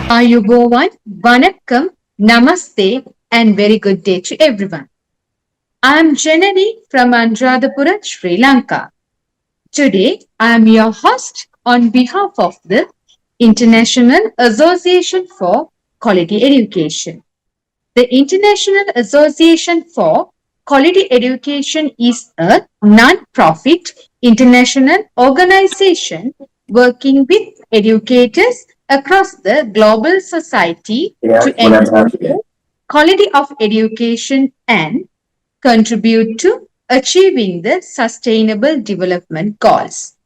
Ayubovan, Vanakkam, Namaste, and very good day to everyone. I am Janani from Anuradhapura, Sri Lanka. Today, I am your host on behalf of the International Association for Quality Education. The International Association for Quality Education is a non-profit international organization working with educators across the global society to ensure quality of education and contribute to achieving the Sustainable Development Goals.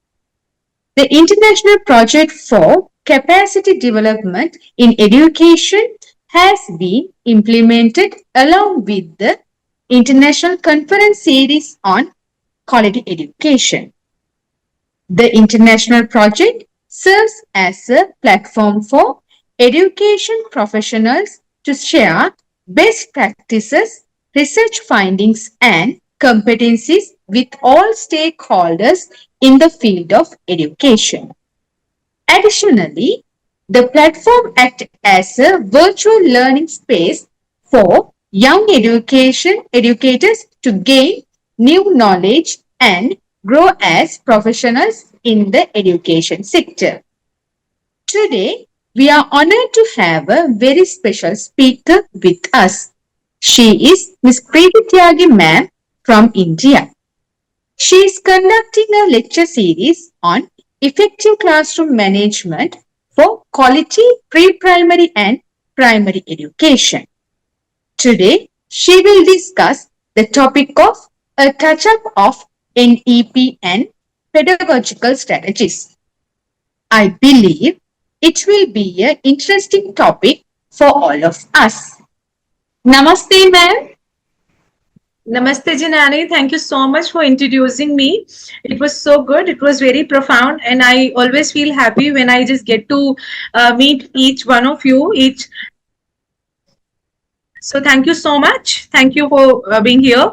The International Project for Capacity Development in Education has been implemented along with the International Conference Series on Quality Education. The international project serves as a platform for education professionals to share best practices, research findings, and competencies with all stakeholders in the field of education. Additionally, the platform acts as a virtual learning space for young education educators to gain new knowledge and grow as professionals in the education sector. Today, we are honored to have a very special speaker with us. She is Ms. Preeti Tyagi ma'am from India. She is conducting a lecture series on effective classroom management for quality pre-primary and primary education. Today, she will discuss the topic of a touch-up of NEP and pedagogical strategies. I believe it will be an interesting topic for all of us. Namaste, ma'am. Namaste, Janani. Thank you so much for introducing me. It was so good. It was very profound, and I always feel happy when I just get to meet each one of you. So thank you so much. Thank you for being here.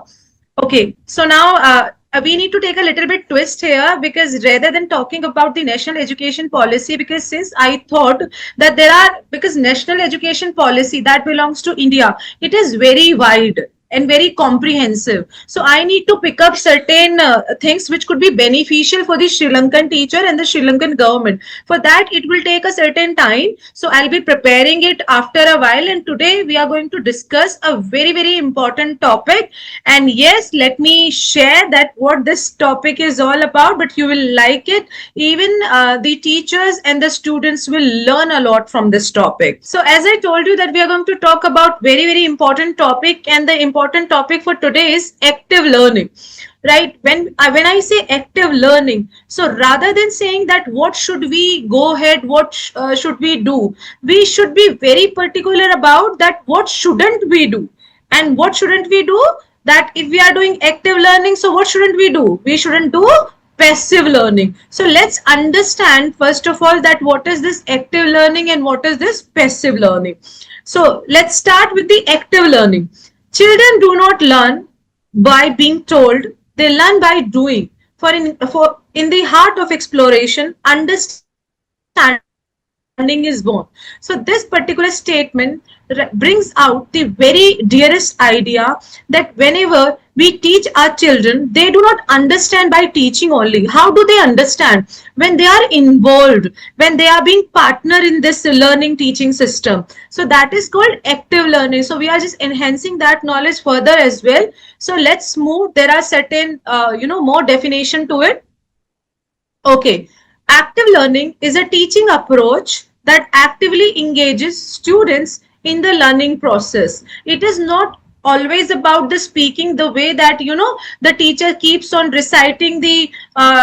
Okay, so now we need to take a little bit twist here, because rather than talking about the national education policy, because since I thought that because national education policy that belongs to India, it is very wide and very comprehensive. So I need to pick up certain things which could be beneficial for the Sri Lankan teacher and the Sri Lankan government. For that, it will take a certain time. So I'll be preparing it after a while. And today we are going to discuss a very, very important topic. And yes, let me share that what this topic is all about, but you will like it. Even the teachers and the students will learn a lot from this topic. So as I told you that we are going to talk about very, very important topic, and the important topic for today is active learning. Right, when I say active learning, so rather than saying that what should we go ahead, what should we do, we should be very particular about that what shouldn't we do. And what shouldn't we do? That if we are doing active learning, so what shouldn't we do? We shouldn't do passive learning. So let's understand first of all that what is this active learning and what is this passive learning. So let's start with the active learning. Children do not learn by being told, they learn by doing. For in the heart of exploration, understanding is born. So this particular statement brings out the very dearest idea that whenever we teach our children, they do not understand by teaching only. How do they understand? When they are involved, when they are being partner in this learning teaching system. So that is called active learning. So we are just enhancing that knowledge further as well. So let's move. There are certain, more definition to it. Okay. Active learning is a teaching approach that actively engages students in the learning process. It is not always about the speaking, the way that the teacher keeps on reciting the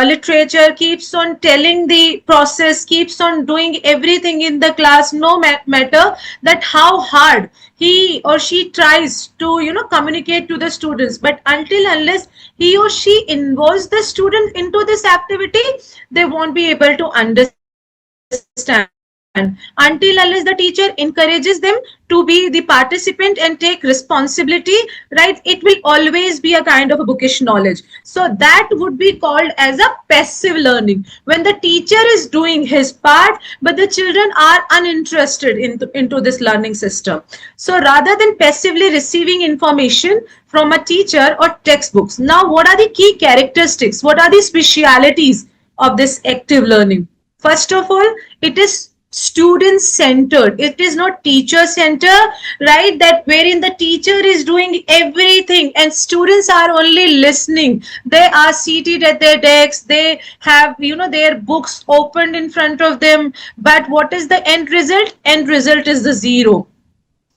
literature, keeps on telling the process, keeps on doing everything in the class, no matter that how hard he or she tries to communicate to the students. But unless he or she involves the student into this activity, they won't be able to understand. until unless the teacher encourages them to be the participant and take responsibility, right? It will always be a kind of a bookish knowledge. So that would be called as a passive learning, when the teacher is doing his part but the children are uninterested into this learning system. So rather than passively receiving information from a teacher or textbooks, now what are the key characteristics, what are the specialities of this active learning? First of all, it is student centered, it is not teacher centered, right? That wherein the teacher is doing everything and students are only listening. They are seated at their desks, they have, their books opened in front of them, but what is the end result? End result is the zero.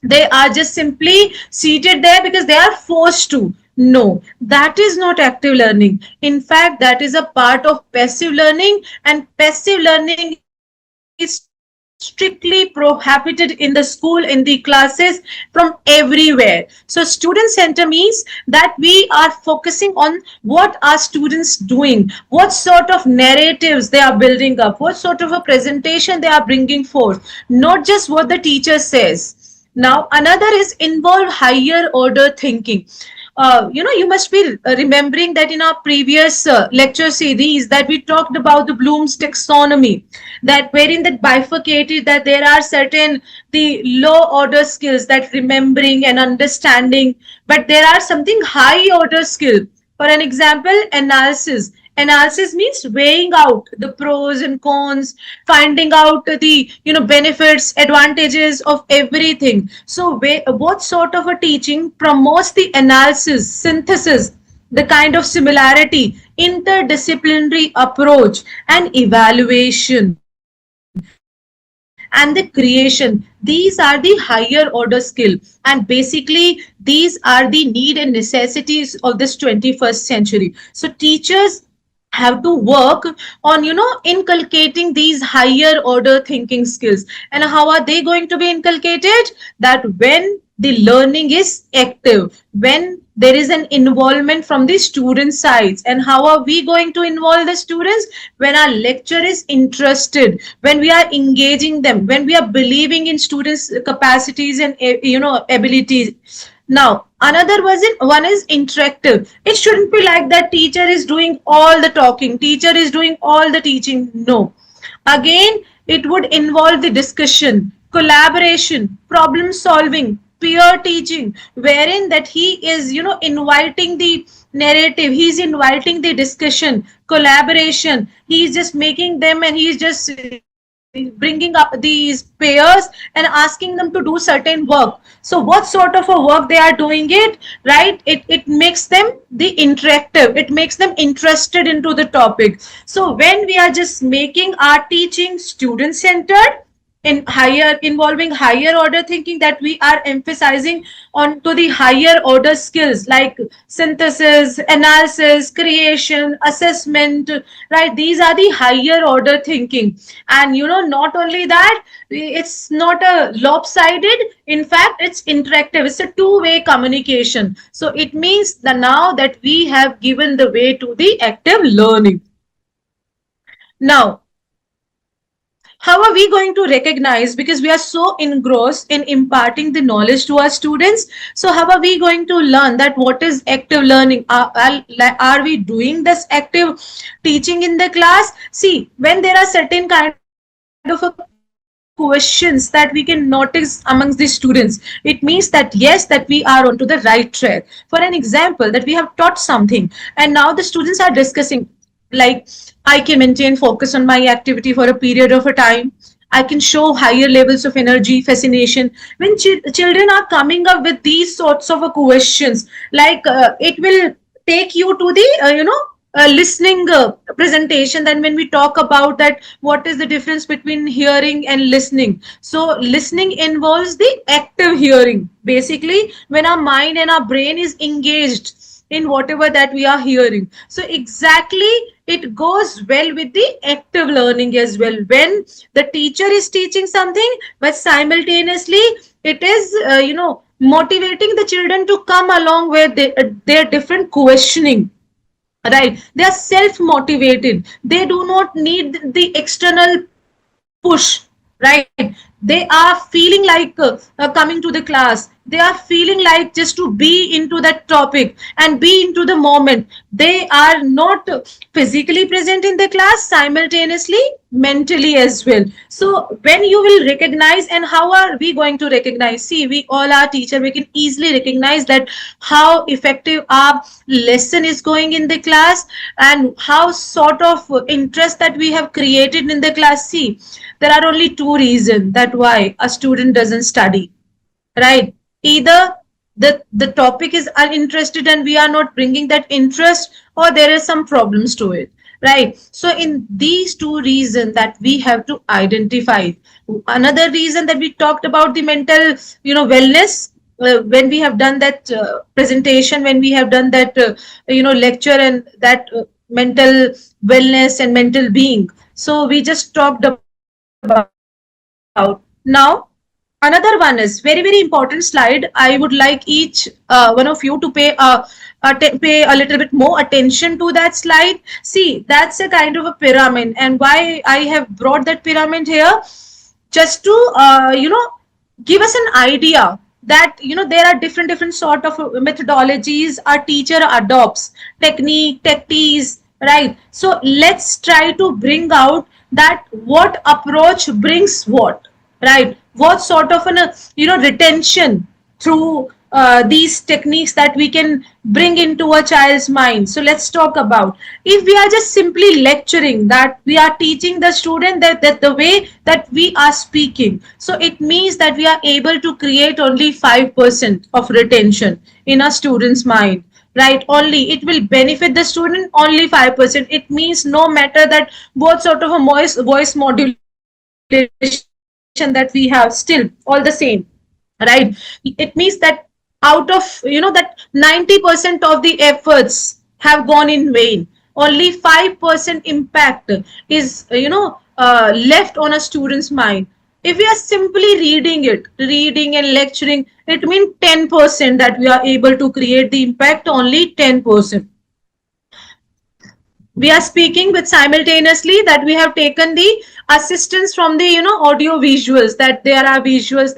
They are just simply seated there because they are forced to. No, that is not active learning. In fact, that is a part of passive learning, and passive learning is strictly prohibited in the school, in the classes, from everywhere. So student center means that we are focusing on what are students doing, what sort of narratives they are building up, what sort of a presentation they are bringing forth, not just what the teacher says. Now, another is involve higher order thinking. You must be remembering that in our previous lecture series that we talked about the Bloom's taxonomy, that wherein that bifurcated that there are certain the low order skills, that remembering and understanding, but there are something high order skill. For an example, analysis. Analysis means weighing out the pros and cons, finding out the benefits, advantages of everything. So what sort of a teaching promotes the analysis, synthesis, the kind of similarity, interdisciplinary approach, and evaluation, and the creation? These are the higher order skill, and basically these are the need and necessities of this 21st century. So teachers have to work on inculcating these higher order thinking skills. And how are they going to be inculcated? That when the learning is active, when there is an involvement from the student sides. And how are we going to involve the students? When our lecture is interested, when we are engaging them, when we are believing in students capacities and abilities. Now, another one is interactive. It shouldn't be like that teacher is doing all the talking, teacher is doing all the teaching. No. Again, it would involve the discussion, collaboration, problem solving, peer teaching, wherein that he is, inviting the narrative, he's inviting the discussion, collaboration, he's just making them, and he's just bringing up these pairs and asking them to do certain work. So what sort of a work they are doing it, right? It makes them the interactive, it makes them interested into the topic. So when we are just making our teaching student centered, in higher involving higher order thinking, that we are emphasizing on to the higher order skills like synthesis, analysis, creation, assessment, right? These are the higher order thinking. And not only that, it's not a lopsided, in fact it's interactive, it's a two-way communication. So it means that now that we have given the way to the active learning. Now, how are we going to recognize, because we are so engrossed in imparting the knowledge to our students, so how are we going to learn that what is active learning? Are we doing this active teaching in the class? See, when there are certain kind of questions that we can notice amongst the students, it means that yes, that we are onto the right track. For an example, that we have taught something and now the students are discussing, like, I can maintain focus on my activity for a period of a time, I can show higher levels of energy, fascination. When children are coming up with these sorts of questions, like it will take you to the listening presentation. Then when we talk about that, what is the difference between hearing and listening? So listening involves the active hearing, basically when our mind and our brain is engaged in whatever that we are hearing. So exactly, it goes well with the active learning as well, when the teacher is teaching something but simultaneously it is motivating the children to come along with their different questioning, right? They are self motivated, they do not need the external push, right? They are feeling like coming to the class. They are feeling like just to be into that topic and be into the moment. They are not physically present in the class, simultaneously mentally as well. So when you will recognize, and how are we going to recognize? See, we all are teacher, we can easily recognize that how effective our lesson is going in the class, and how sort of interest that we have created in the class. See, there are only two reasons that why a student doesn't study, right? Either the topic is uninterested and we are not bringing that interest, or there is some problems to it, right? So in these two reasons that we have to identify. Another reason that we talked about the mental, wellness, when we have done that presentation, when we have done that lecture, and that mental wellness and mental being. So we just talked about. Now another one is very, very important slide. I would like each one of you to pay a little bit more attention to that slide. See, that's a kind of a pyramid, and why I have brought that pyramid here, just to give us an idea that there are different sort of methodologies our teacher adopts, technique, tactics, right? So let's try to bring out that what approach brings what, right? What sort of an retention through these techniques that we can bring into a child's mind. So let's talk about, if we are just simply lecturing, that we are teaching the student that the way that we are speaking, so it means that we are able to create only 5% of retention in a student's mind, right? Only it will benefit the student only 5%. It means no matter that what sort of a voice modulation that we have, still all the same, right? It means that out of that 90% of the efforts have gone in vain. Only 5% impact is left on a student's mind. If we are simply reading and lecturing, it means 10% that we are able to create the impact, only 10%. We are speaking with simultaneously that we have taken the assistance from the audio visuals, that there are visuals,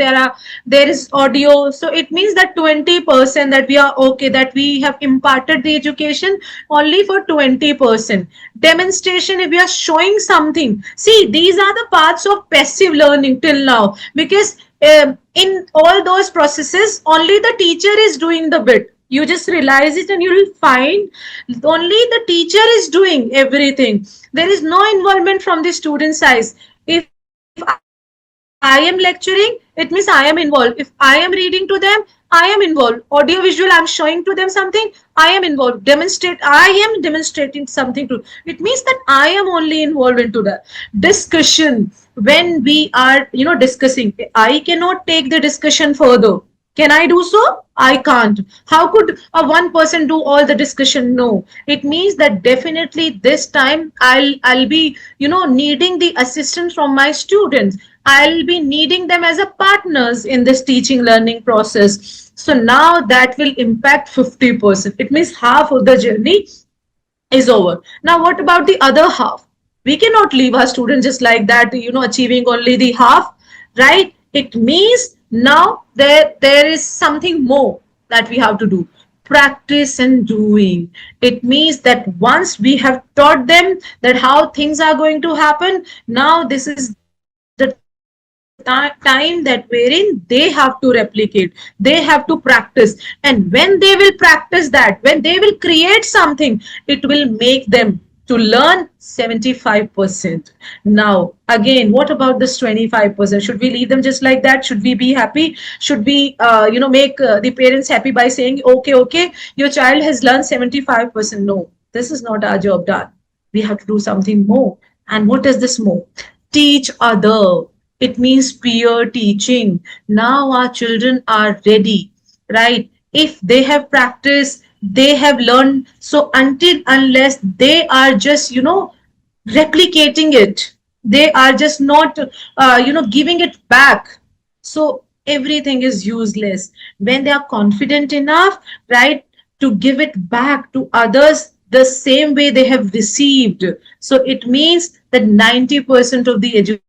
there is audio. So it means that 20% that we are okay, that we have imparted the education only for 20%. Demonstration, if we are showing something, see, these are the parts of passive learning till now, because in all those processes only the teacher is doing the bit. You just realize it and you will find only the teacher is doing everything. There is no involvement from the student side. If I am lecturing, it means I am involved. If I am reading to them, I am involved. Audio visual, I'm showing to them something, I am involved. I am demonstrating something to. It means that I am only involved into the discussion. When we are discussing, I cannot take the discussion further. Can I do so? I can't. How could a one person do all the discussion? No. It means that definitely this time I'll be needing the assistance from my students. I'll be needing them as a partners in this teaching learning process. So now that will impact 50%. It means half of the journey is over. Now, what about the other half? We cannot leave our students just like that, achieving only the half, right? It means now there is something more that we have to do. Practice and doing. It means that once we have taught them that how things are going to happen, now this is the time that wherein they have to replicate, they have to practice. And when they will practice that, when they will create something, it will make them to learn 75%. Now, again, what about this 25%? Should we leave them just like that? Should we be happy? Should we, make the parents happy by saying, okay, your child has learned 75%? No, this is not our job done. We have to do something more. And what is this more? Teach other. It means peer teaching. Now our children are ready, right? If they have practiced, they have learned. So until unless they are just replicating it, they are just not giving it back, so everything is useless. When they are confident enough, right, to give it back to others the same way they have received, so it means that 90% of the education is done.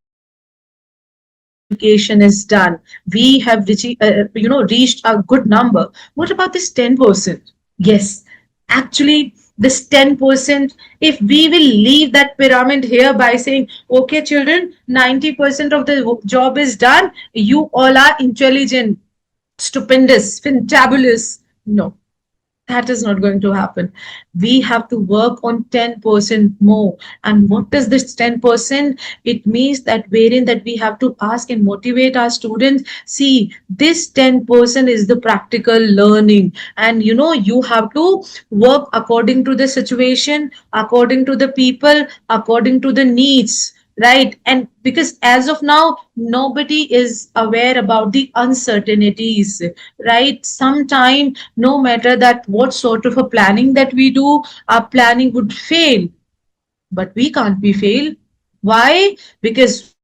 education is done. We have reached a good number. What about this 10%? Yes, actually, this 10%, if we will leave that pyramid here by saying, okay, children, 90% of the job is done, you all are intelligent, stupendous, fantabulous. No, that is not going to happen. We have to work on 10% more. And what is this 10%? It means that wherein that we have to ask and motivate our students. See, this 10% is the practical learning. And you have to work according to the situation, according to the people, according to the needs, right? And because as of now nobody is aware about the uncertainties, right? Sometime, no matter that what sort of a planning that we do, our planning would fail, but we can't be failed. Why? Because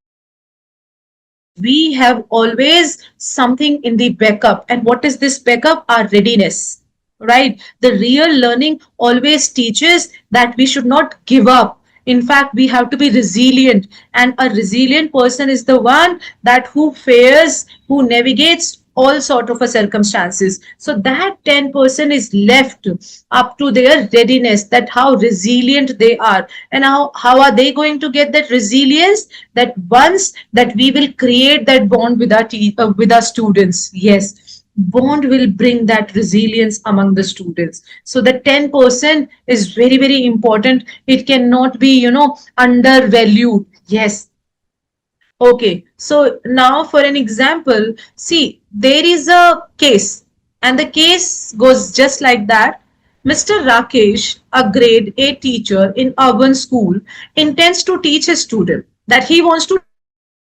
we have always something in the backup. And what is this backup? Our readiness, right? The real learning always teaches that we should not give up. In fact, we have to be resilient. And a resilient person is the one that who fares, who navigates all sort of a circumstances. So that 10% is left up to their readiness, that how resilient they are. And how are they going to get that resilience? That once that we will create that bond with with our students. Yes, bond will bring that resilience among the students. So the 10% is very, very important. It cannot be undervalued. Yes. Okay, so now for an example, see, there is a case, and the case goes just like that. Mr. Rakesh, a grade 8 teacher in urban school, intends to teach his student, that he wants to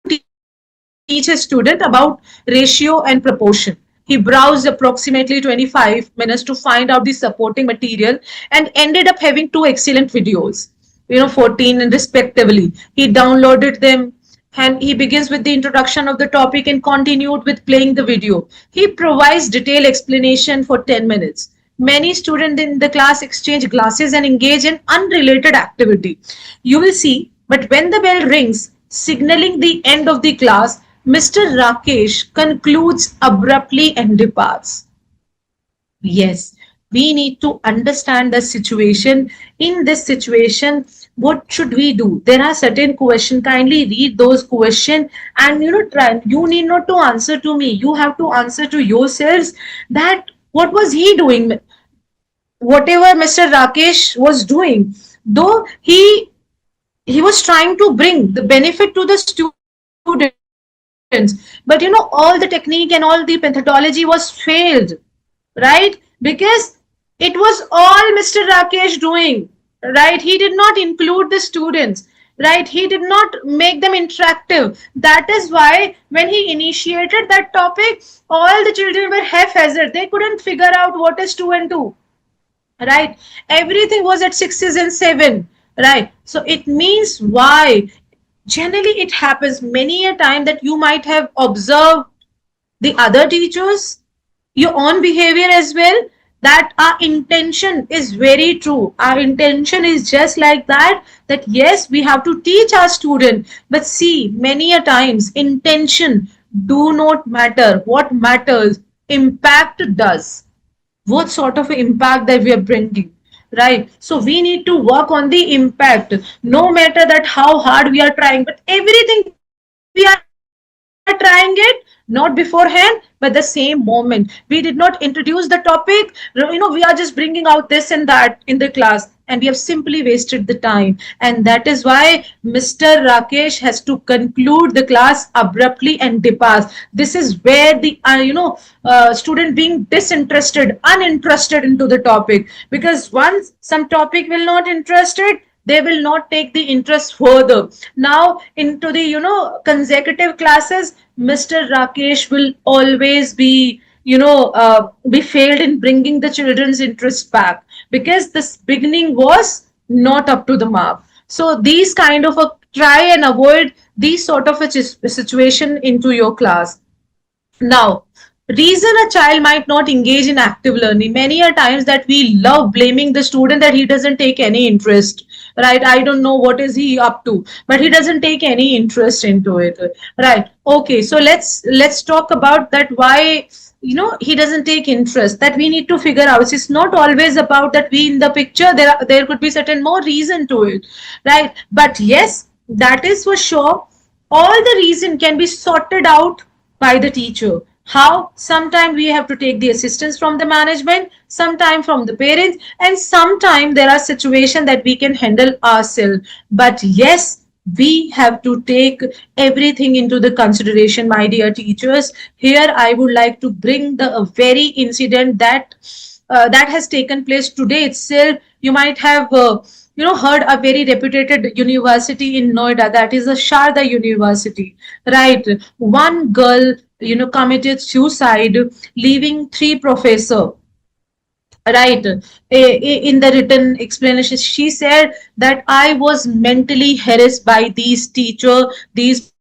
teach his student about ratio and proportion. He browsed approximately 25 minutes to find out the supporting material and ended up having two excellent videos, 14 respectively. He downloaded them, and he begins with the introduction of the topic and continued with playing the video. He provides detailed explanation for 10 minutes. Many students in the class exchange glasses and engage in unrelated activity. You will see, but when the bell rings, signaling the end of the class, Mr. Rakesh concludes abruptly and departs. Yes, we need to understand the situation. In this situation, what should we do? There are certain questions. Kindly read those questions, and try. You need not to answer to me. You have to answer to yourselves that what was he doing? Whatever Mr. Rakesh was doing, though he was trying to bring the benefit to the students, but all the technique and all the methodology was failed, right? Because it was all Mr. Rakesh doing, right? He did not include the students, right? He did not make them interactive. That is why when he initiated that topic, all the children were haphazard. They couldn't figure out what is 2 and 2, right? Everything was at 6s and 7, right? So it means why generally it happens many a time that you might have observed the other teachers, your own behavior as well, that our intention is very true. Our intention is just like that, that yes, we have to teach our student, but see, many a times intention do not matter. What matters, impact does. What sort of impact that we are bringing, right? So we need to work on the impact, no matter that how hard we are trying, but everything we are trying it not beforehand, but the same moment. We did not introduce the topic, we are just bringing out this and that in the class, and we have simply wasted the time. And that is why Mr. Rakesh has to conclude the class abruptly and depart. This is where the student being disinterested, uninterested into the topic, because once some topic will not interested, they will not take the interest further. Now into the consecutive classes, Mr. Rakesh will always be failed in bringing the children's interest back, because this beginning was not up to the mark. So these kind of a try and avoid these sort of a situation into your class. Now, reason a child might not engage in active learning. Many a times that we love blaming the student that he doesn't take any interest, right? I don't know what is he up to, but he doesn't take any interest into it, right? Okay, so let's talk about that, why he doesn't take interest, that we need to figure out. It's not always about that we in the picture, there could be certain more reason to it, right? But yes, that is for sure, all the reason can be sorted out by the teacher. How? Sometimes we have to take the assistance from the management, sometimes from the parents, and sometimes there are situations that we can handle ourselves. But yes, we have to take everything into the consideration, my dear teachers. Here I would like to bring the a very incident that has taken place today itself. You might have heard a very reputed university in Noida, that is a Sharda University, right? One girl committed suicide, leaving three professor, right? In the written explanation she said that I was mentally harassed by these teacher, these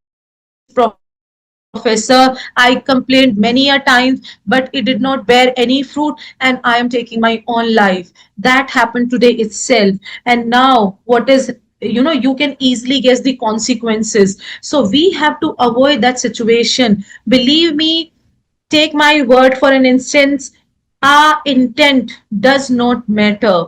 professor. I complained many a times, but it did not bear any fruit, and I am taking my own life. That happened today itself. And now what is, you can easily guess the consequences. So we have to avoid that situation. Believe me, take my word for an instance, our intent does not matter,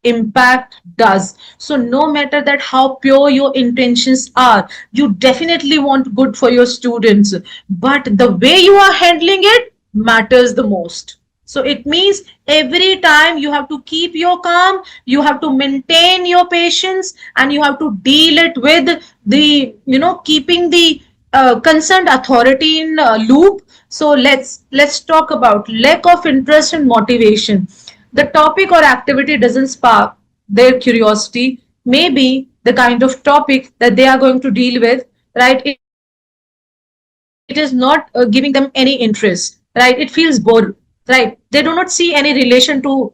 impact does. So no matter that how pure your intentions are, you definitely want good for your students, but the way you are handling it matters the most. So it means every time you have to keep your calm, you have to maintain your patience, and you have to deal it with the, keeping the concerned authority in loop. So let's talk about lack of interest and motivation. The topic or activity doesn't spark their curiosity. Maybe the kind of topic that they are going to deal with, right? It is not giving them any interest, right? It feels bored, right? They do not see any relation to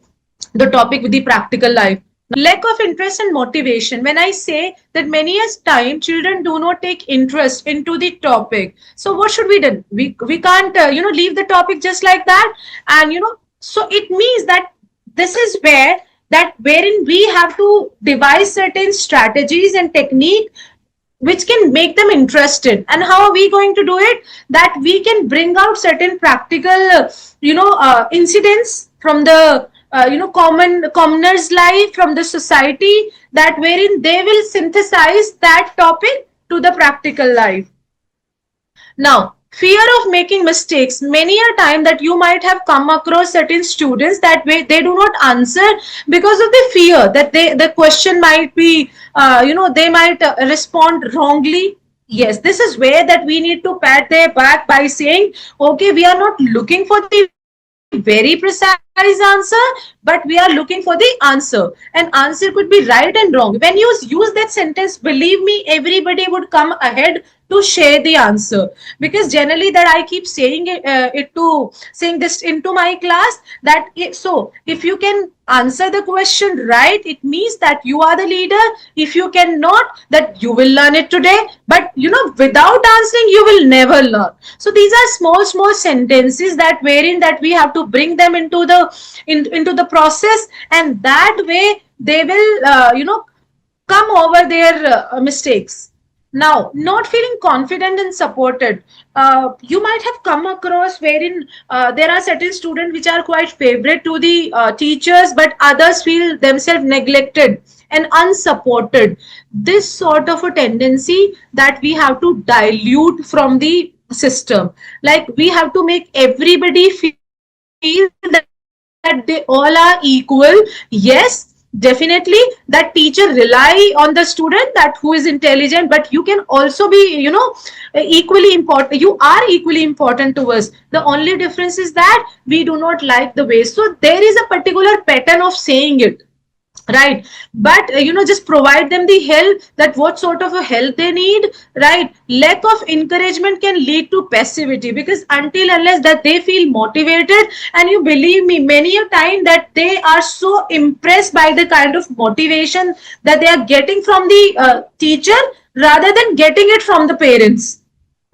the topic with the practical life. Now, lack of interest and motivation. When I say that many a time children do not take interest into the topic, so what should we do? We can't leave the topic just like that, and so it means that this is where that wherein we have to devise certain strategies and technique which can make them interested. And how are we going to do it? That we can bring out certain practical incidents from the commoners life, from the society, that wherein they will synthesize that topic to the practical life. Now, fear of making mistakes. Many a time that you might have come across certain students that way they do not answer because of the fear that the question might be, they might respond wrongly. Yes, this is where that we need to pat their back by saying, okay, we are not looking for the very precise answer, but we are looking for the answer. And answer could be right and wrong. When you use that sentence, believe me, everybody would come ahead to share the answer. Because generally that I keep saying saying this into my class, that so if you can answer the question right, it means that you are the leader. If you cannot, that you will learn it today, but without answering you will never learn. So these are small sentences that wherein that we have to bring them into into the process, and that way they will come over their mistakes. Now, not feeling confident and supported. You might have come across wherein there are certain students which are quite favorite to the teachers, but others feel themselves neglected and unsupported. This sort of a tendency that we have to dilute from the system. Like, we have to make everybody feel that they all are equal. Yes, definitely that teacher rely on the student that who is intelligent, but you can also be equally important. You are equally important to us. The only difference is that we do not like the way. So there is a particular pattern of saying it, right? But just provide them the help, that what sort of a help they need, right? Lack of encouragement can lead to passivity, because until unless that they feel motivated, and you believe me, many a time that they are so impressed by the kind of motivation that they are getting from the teacher rather than getting it from the parents,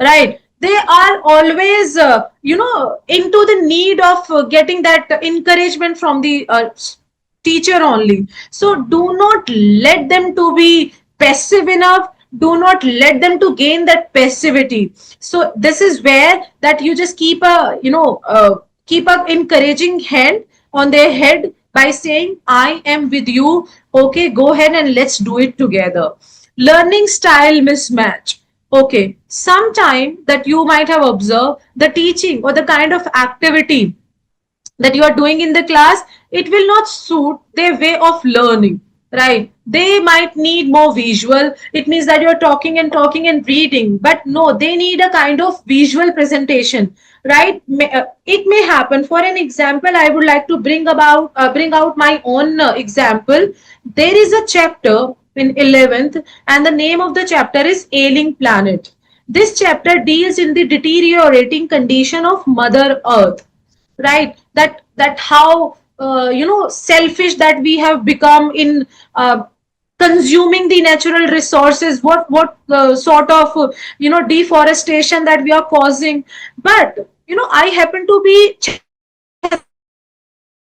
right? they are always into the need of getting that encouragement from the teacher only. So do not let them to be passive enough, do not let them to gain that passivity. So this is where that you just keep a keep a encouraging hand on their head by saying, I am with you, okay, go ahead and let's do it together. Learning style mismatch. Okay, sometime that you might have observed the teaching or the kind of activity that you are doing in the class, it will not suit their way of learning, right? They might need more visual. It means that you're talking and reading, but no, they need a kind of visual presentation, right? It may happen. For an example, I would like to bring out my own example. There is a chapter in 11th, and the name of the chapter is Ailing Planet. This chapter deals in the deteriorating condition of Mother Earth, right? That how selfish that we have become in consuming the natural resources, what sort of deforestation that we are causing. But I happen to be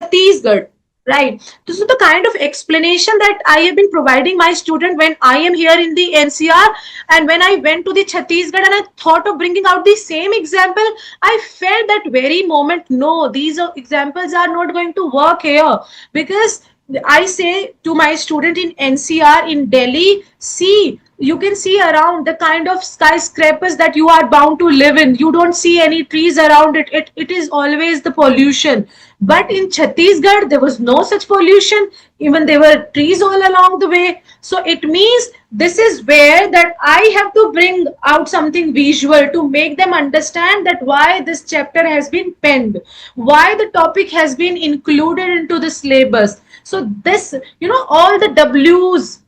Chhattisgarh, right? So the kind of explanation that I have been providing my student when I am here in the NCR, and when I went to the Chhattisgarh and I thought of bringing out the same example, I felt that very moment, no, these examples are not going to work here. Because I say to my student in NCR, in Delhi, see, you can see around the kind of skyscrapers that you are bound to live in. You don't see any trees around it. It is always the pollution. But in Chhattisgarh, there was no such pollution. Even there were trees all along the way. So it means this is where that I have to bring out something visual to make them understand that why this chapter has been penned, why the topic has been included into the syllabus. So this, all the W's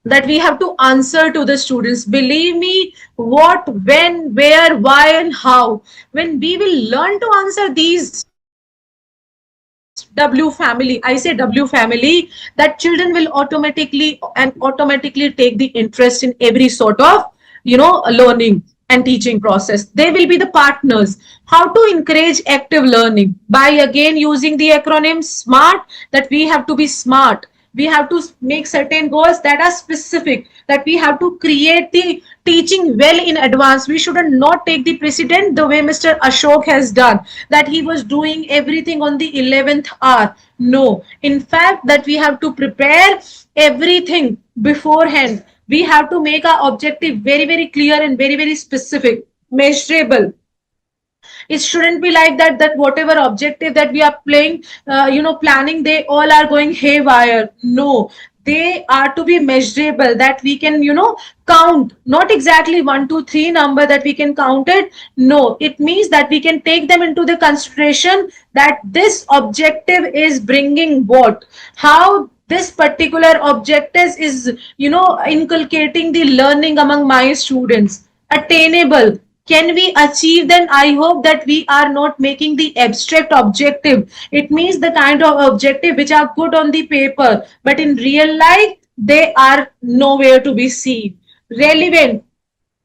that we have to answer to the students. Believe me, what, when, where, why, and how. When we will learn to answer these W family, I say W family, that children will automatically take the interest in every sort of, learning and teaching process. They will be the partners. How to encourage active learning? By again using the acronym SMART, that we have to be smart. We have to make certain goals that are specific, that we have to create the teaching well in advance. We should not take the precedent the way Mr. Ashok has done, that he was doing everything on the 11th hour. No, in fact, that we have to prepare everything beforehand. We have to make our objective very, very clear and very, very specific, measurable. It shouldn't be like that whatever objective that we are playing, planning, they all are going haywire. No, they are to be measurable, that we can count, not exactly 1 2 3 number that we can count it. No, it means that we can take them into the consideration, that this objective is bringing what, how this particular objective is inculcating the learning among my students. Attainable, can we achieve? Then I hope that we are not making the abstract objective. It means the kind of objective which are good on the paper, but in real life they are nowhere to be seen. Relevant,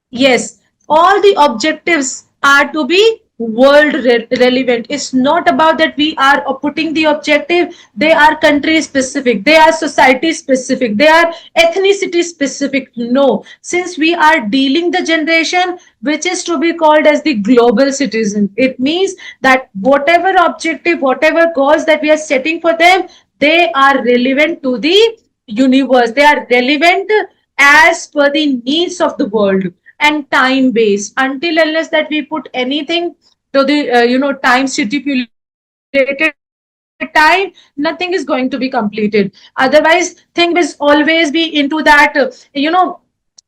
yes, all the objectives are to be relevant. It's not about that we are putting the objective, they are country specific, they are society specific, they are ethnicity specific. No, since we are dealing the generation which is to be called as the global citizen, it means that whatever objective, whatever goals that we are setting for them, they are relevant to the universe, they are relevant as per the needs of the world, and time based. Until unless that we put anything to the time stipulated time, nothing is going to be completed. Otherwise, thing will always be into that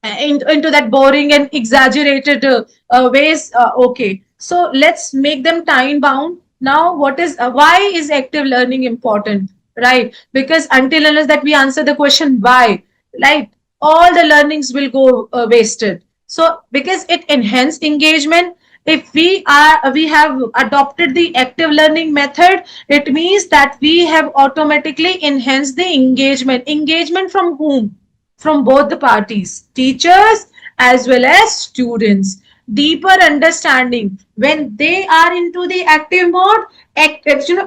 into that boring and exaggerated ways. Okay, so let's make them time bound. Now, what is why is active learning important, right? Because until unless that we answer the question why, right, all the learnings will go wasted. So because it enhance engagement, if we have adopted the active learning method, it means that we have automatically enhanced the engagement from whom? From both the parties, teachers as well as students. deeper understanding. When they are into the active mode,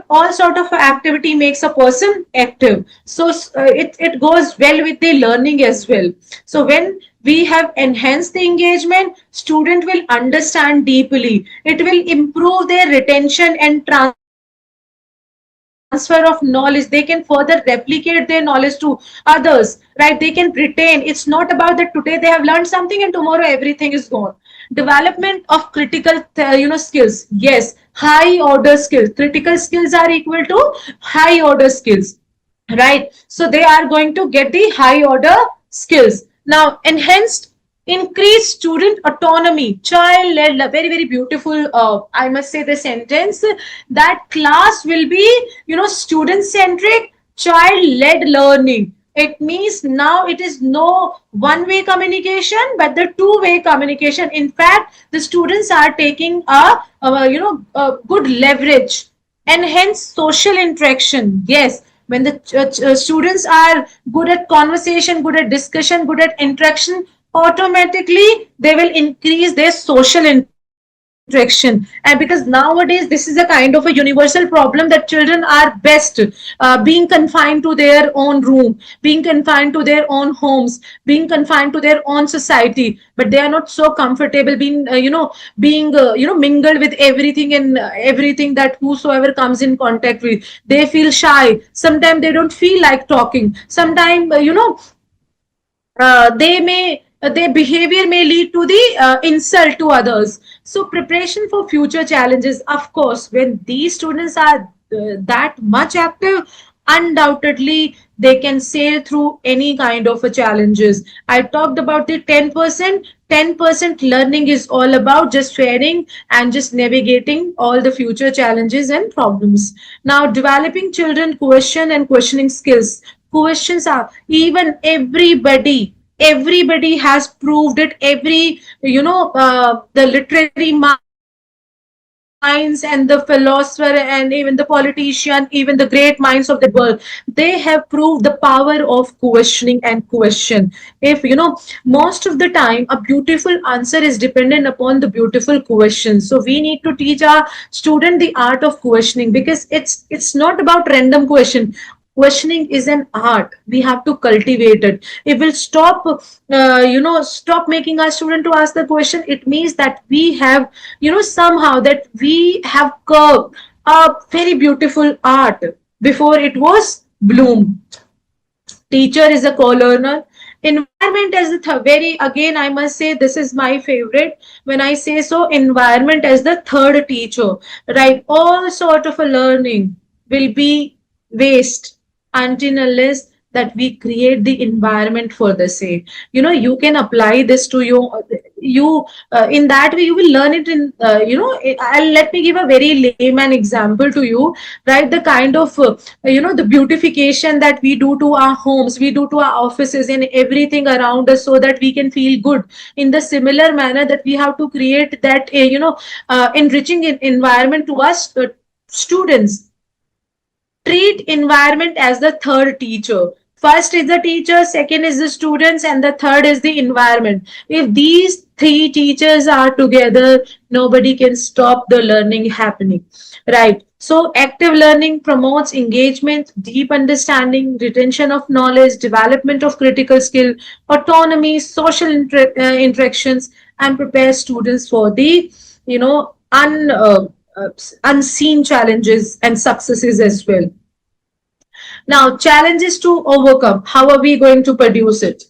all sort of activity makes a person active. So it goes well with the learning as well. So when we have enhanced the engagement, student will understand deeply. It will improve their retention and transfer of knowledge. They can further replicate their knowledge to others, right? They can retain. It's not about that today they have learned something and tomorrow everything is gone. Development of critical skills. Yes, high order skills. Critical skills are equal to high order skills, right? So they are going to get the high order skills. Now enhanced, increase student autonomy, child led, very very beautiful, I must say the sentence, that class will be, student centric, child led learning. It means now it is no one way communication but the two-way communication. In fact, the students are taking a good leverage. And hence social interaction. Yes, when the students are good at conversation, good at discussion, good at interaction, automatically they will increase their social interaction. And because nowadays this is a kind of a universal problem that children are best being confined to their own room, being confined to their own homes, being confined to their own society, but they are not so comfortable being being mingled with everything and everything that whosoever comes in contact with. They feel shy, sometimes they don't feel like talking, sometimes they may their behavior may lead to the insult to others. So preparation for future challenges, of course, when these students are that much active, undoubtedly they can sail through any kind of a challenges. I talked about the 10%. 10% learning is all about just sharing and just navigating all the future challenges and problems. Now developing children question and questioning skills. Questions are, even everybody has proved it. Every the literary minds and the philosopher and even the politician, even the great minds of the world, they have proved the power of questioning and question. If most of the time a beautiful answer is dependent upon the beautiful question. So we need to teach our student the art of questioning, because it's not about random question. Questioning is an art, we have to cultivate it. If we'll stop making our student to ask the question, it means that we have somehow that we have curved a very beautiful art before it was bloom. Teacher is a co-learner. Environment as the very, again I must say this is my favorite when I say so, environment as the third teacher, right? All sort of a learning will be waste until unless that we create the environment for the same. You can apply this to you in that way you will learn it in I'll let me give a very layman example to you, right? The kind of the beautification that we do to our homes, we do to our offices and everything around us so that we can feel good. In the similar manner that we have to create that enriching environment to us students. Treat environment as the third teacher. First is the teacher, second is the students, and the third is the environment. If these three teachers are together, nobody can stop the learning happening, right? So active learning promotes engagement, deep understanding, retention of knowledge, development of critical skill, autonomy, social interactions, and prepares students for the unseen challenges and successes as well. Now, challenges to overcome. How are we going to produce it?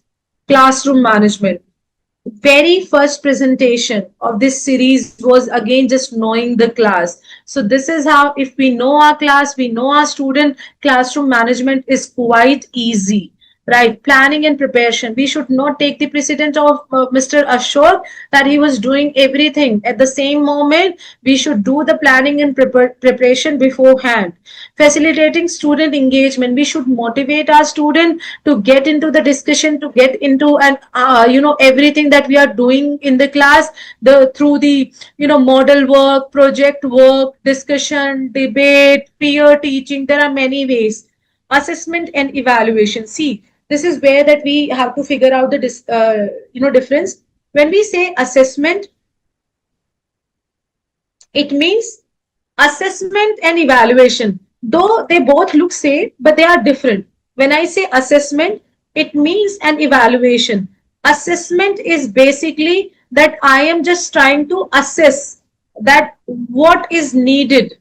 Classroom management. Very first presentation of this series was again just knowing the class. So this is how, if we know our class, we know our student, classroom management is quite easy, right? Planning and preparation, we should not take the precedent of Mr. Ashok that he was doing everything at the same moment. We should do the planning and preparation beforehand. Facilitating student engagement, we should motivate our student to get into the discussion, to get into and everything that we are doing in the class, the through the model work, project work, discussion, debate, peer teaching. There are many ways. Assessment and evaluation, see, this is where that we have to figure out the difference. When we say assessment, It means assessment and evaluation. Though they both look same, but they are different. When I say assessment, it means an evaluation. Assessment is basically that I am just trying to assess that what is needed,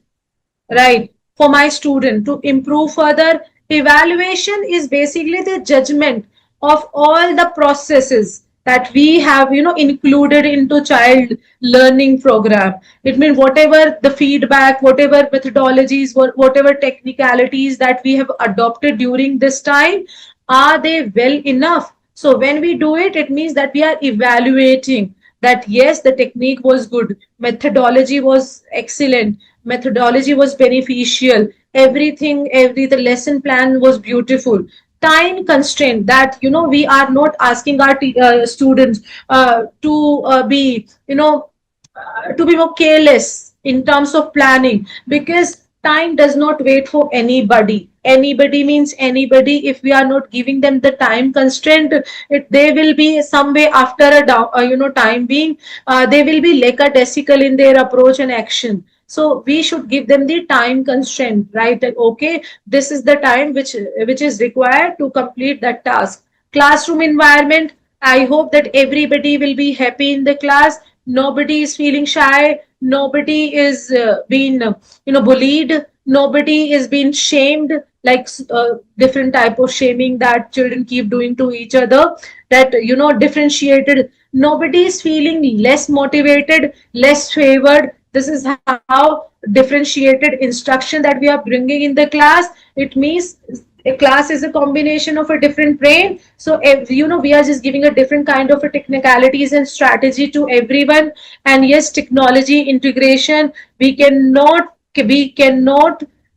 right, for my student to improve further. Evaluation is basically the judgment of all the processes that we have, included into child learning program. It means whatever the feedback, whatever methodologies, whatever technicalities that we have adopted during this time, are they well enough? So when we do it, it means that we are evaluating that yes, the technique was good, methodology was excellent, methodology was beneficial, every the lesson plan was beautiful. Time constraint, that we are not asking our students to be, to be more careless in terms of planning, because time does not wait for anybody. Anybody means anybody. If we are not giving them the time constraint, they will be some way after time being, they will be lackadaisical in their approach and action. So we should give them the time constraint, right? That okay, this is the time which is required to complete that task. Classroom environment, I hope that everybody will be happy in the class. Nobody is feeling shy. Nobody is being, bullied. Nobody is being shamed, like different type of shaming that children keep doing to each other. That differentiated. Nobody is feeling less motivated, less favored. This is how differentiated instruction that we are bringing in the class. It means a class is a combination of a different brain. So if, we are just giving a different kind of a technicalities and strategy to everyone. And yes, technology integration, we cannot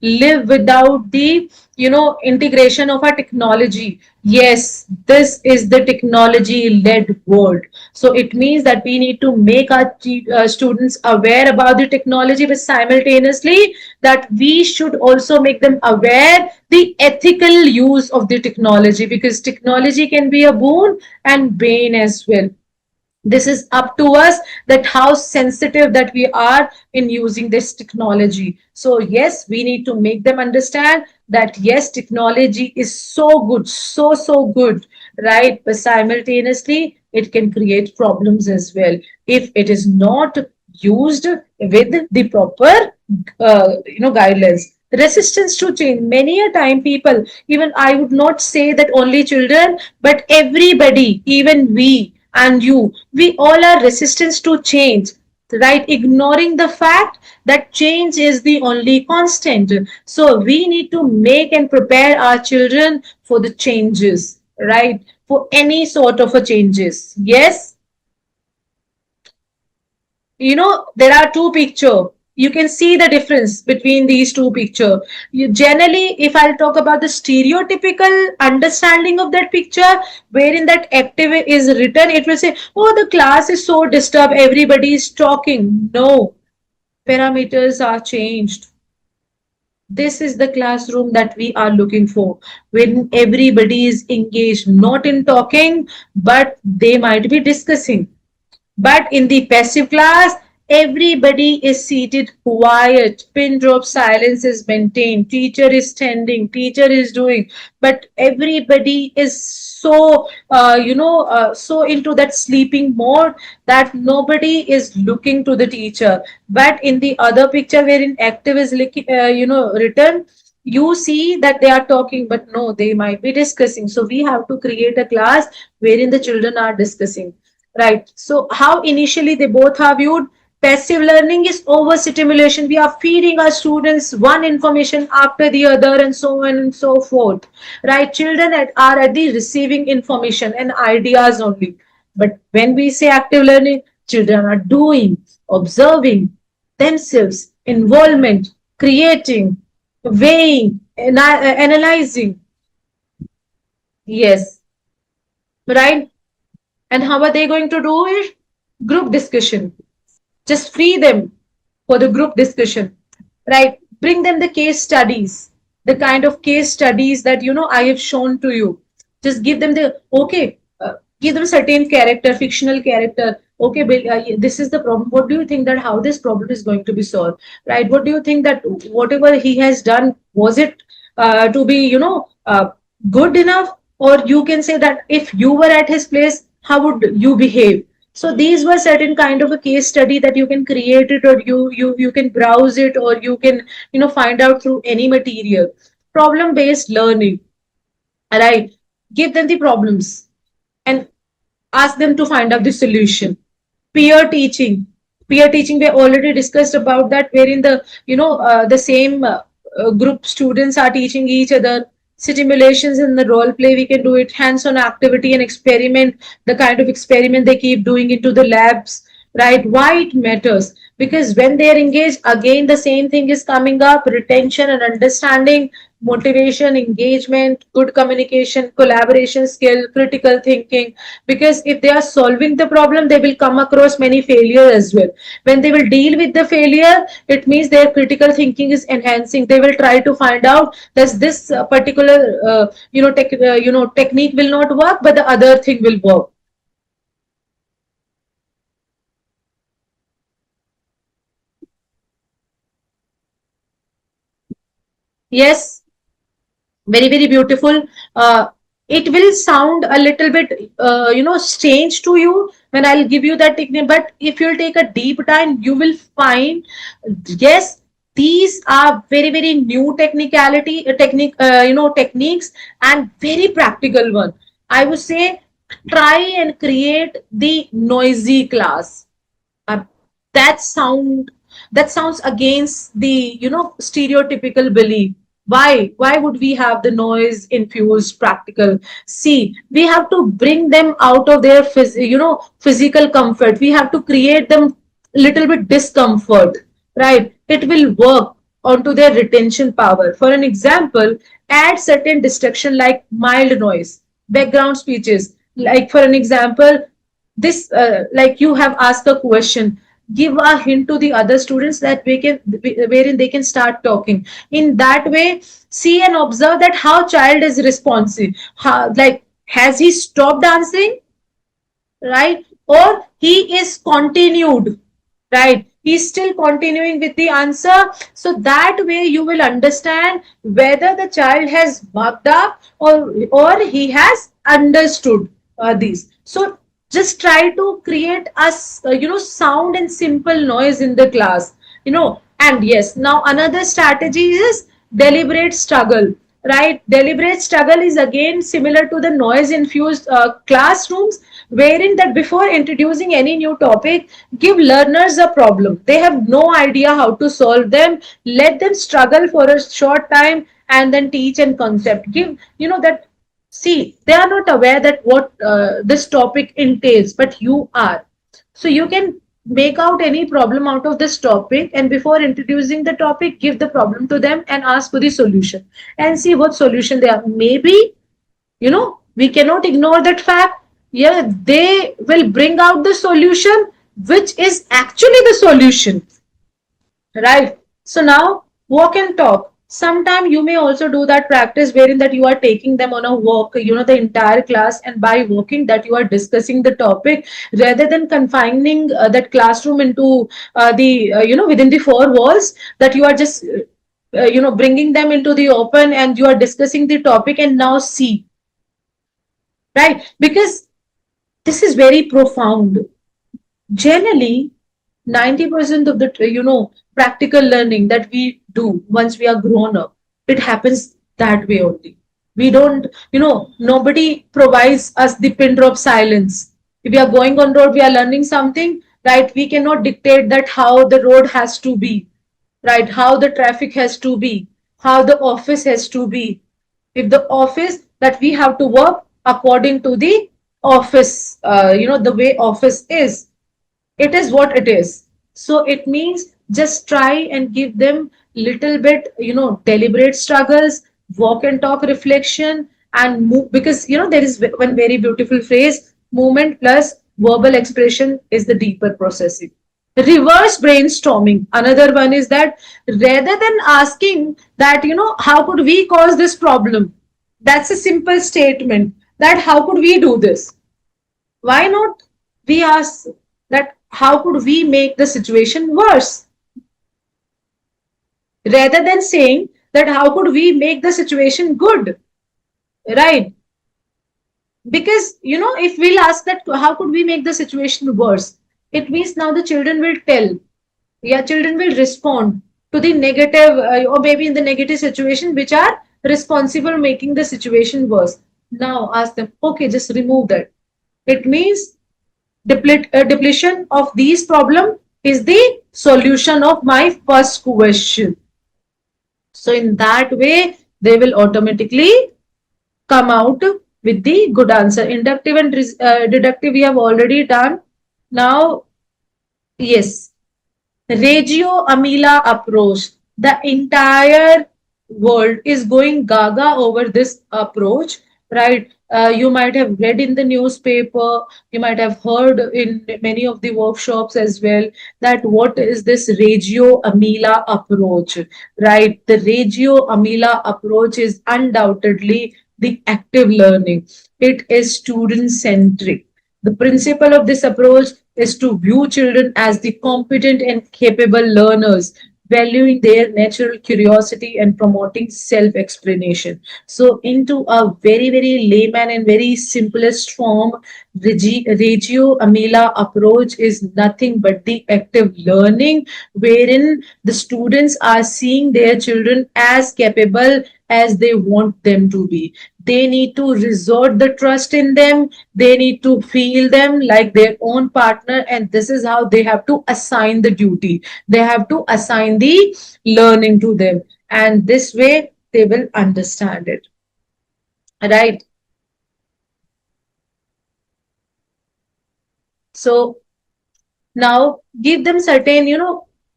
live without the integration of our technology. Yes, this is the technology led world. So it means that we need to make our students aware about the technology, but simultaneously that we should also make them aware the ethical use of the technology, because technology can be a boon and bane as well. This is up to us, that how sensitive that we are in using this technology. So yes, we need to make them understand that yes, technology is so good, so good, right? But simultaneously it can create problems as well if it is not used with the proper guidelines. Resistance to change, many a time people, even I would not say that only children, but everybody, even we and you, we all are resistant to change, right? Ignoring the fact that change is the only constant. So we need to make and prepare our children for the changes, right? For any sort of a changes. Yes, there are two picture. You can see the difference between these two picture. You generally, if I'll talk about the stereotypical understanding of that picture, wherein that active is written, it will say, oh, the class is so disturbed, everybody is talking. No, parameters are changed. This is the classroom that we are looking for, when everybody is engaged, not in talking, but they might be discussing. But in the passive class, everybody is seated quiet, pin drop silence is maintained, teacher is standing, teacher is doing, but everybody is so into that sleeping mode that nobody is looking to the teacher. But in the other picture wherein active is written, you see that they are talking, but no, they might be discussing. So we have to create a class wherein the children are discussing. Right. So how initially they both are viewed. Passive learning is overstimulation. We are feeding our students one information after the other and so on and so forth. Right. Children are at the receiving information and ideas only. But when we say active learning, children are doing, observing themselves, involvement, creating, weighing, analyzing. Yes. Right. And how are they going to do it? Group discussion. Just free them for the group discussion, right? Bring them the case studies, the kind of case studies that I have shown to you. Just give them the okay, give them certain character, fictional character. okay, Bill, this is the problem. What do you think that how this problem is going to be solved, right? What do you think that whatever he has done, was it to be, good enough? Or you can say that if you were at his place, how would you behave? So these were certain kind of a case study that you can create it, or you can browse it, or you can, find out through any material. Problem based learning, right? Give them the problems and ask them to find out the solution. Peer teaching peer teaching we already discussed about that, wherein the same group students are teaching each other. Simulations in the role play, we can do it. Hands-on activity and experiment, the kind of experiment they keep doing into the labs, right? Why it matters? Because when they are engaged, again the same thing is coming up: retention and understanding, motivation, engagement, good communication, collaboration skill, critical thinking. Because if they are solving the problem, they will come across many failure as well. When they will deal with the failure, it means their critical thinking is enhancing. They will try to find out, does this particular technique will not work, but the other thing will work. Yes, very very beautiful. It will sound a little bit strange to you when I'll give you that technique, but if you'll take a deep dive, you will find, yes, these are very very new techniques, and very practical one. I would say, try and create the noisy class. uh, that sound that sounds against the stereotypical belief. Why would we have the noise infused practical? See, we have to bring them out of their physical comfort. We have to create them little bit discomfort, right? It will work onto their retention power. For an example, add certain distraction like mild noise, background speeches. Like for an example, this like you have asked a question, give a hint to the other students that we can, wherein they can start talking. In that way, see and observe that how child is responsive. How, like, has he stopped dancing, right? Or he is continued, right? He's still continuing with the answer. So that way you will understand whether the child has mugged up, or he has understood these. So just try to create a sound and simple noise in the class. And yes, now another strategy is deliberate struggle, right? Deliberate struggle is again similar to the noise infused classrooms, wherein that before introducing any new topic, give learners a problem. They have no idea how to solve them. Let them struggle for a short time, and then teach and concept. Give, that, see, they are not aware that what this topic entails, but you are. So you can make out any problem out of this topic, and before introducing the topic, give the problem to them and ask for the solution, and see what solution they are. Maybe, we cannot ignore that fact. Yeah, they will bring out the solution, which is actually the solution, right? So now, walk and talk. Sometime you may also do that practice, wherein that you are taking them on a walk, the entire class, and by walking that you are discussing the topic, rather than confining that classroom into the within the four walls, that you are just bringing them into the open, and you are discussing the topic. And now see, right? Because this is very profound. Generally, 90% of the practical learning that we do once we are grown up, it happens that way only. We don't, nobody provides us the pin drop silence. If we are going on road, we are learning something, right? We cannot dictate that how the road has to be, right? How the traffic has to be, how the office has to be. If the office, that we have to work according to the office, the way office is, it is what it is. So it means just try and give them little bit, deliberate struggles, walk and talk reflection, and move. Because there is one very beautiful phrase: movement plus verbal expression is the deeper processing. Reverse brainstorming, another one is that, rather than asking that, how could we cause this problem, that's a simple statement, that how could we do this, why not we ask, that how could we make the situation worse, rather than saying that how could we make the situation good, right? Because if we'll ask that how could we make the situation worse, it means now the children will tell, yeah, children will respond to the negative, or maybe in the negative situation which are responsible making the situation worse. Now ask them, okay, just remove that. It means depletion of these problem is the solution of my first question. So in that way they will automatically come out with the good answer. Inductive and deductive we have already done. Now, yes, Regio Amila approach. The entire world is going gaga over this approach, right? You might have read in the newspaper, you might have heard in many of the workshops as well, that what is this Regio Amila approach, right? The Regio Amila approach is undoubtedly the active learning. It is student centric. The principle of this approach is to view children as the competent and capable learners, valuing their natural curiosity and promoting self explanation. So, into a very, very layman and very simplest form, Reggio Emilia approach is nothing but the active learning, wherein the students are seeing their children as capable as they want them to be. They need to resort the trust in them, they need to feel them like their own partner, and this is how they have to assign the duty, they have to assign the learning to them, and this way they will understand it, right? So now give them certain,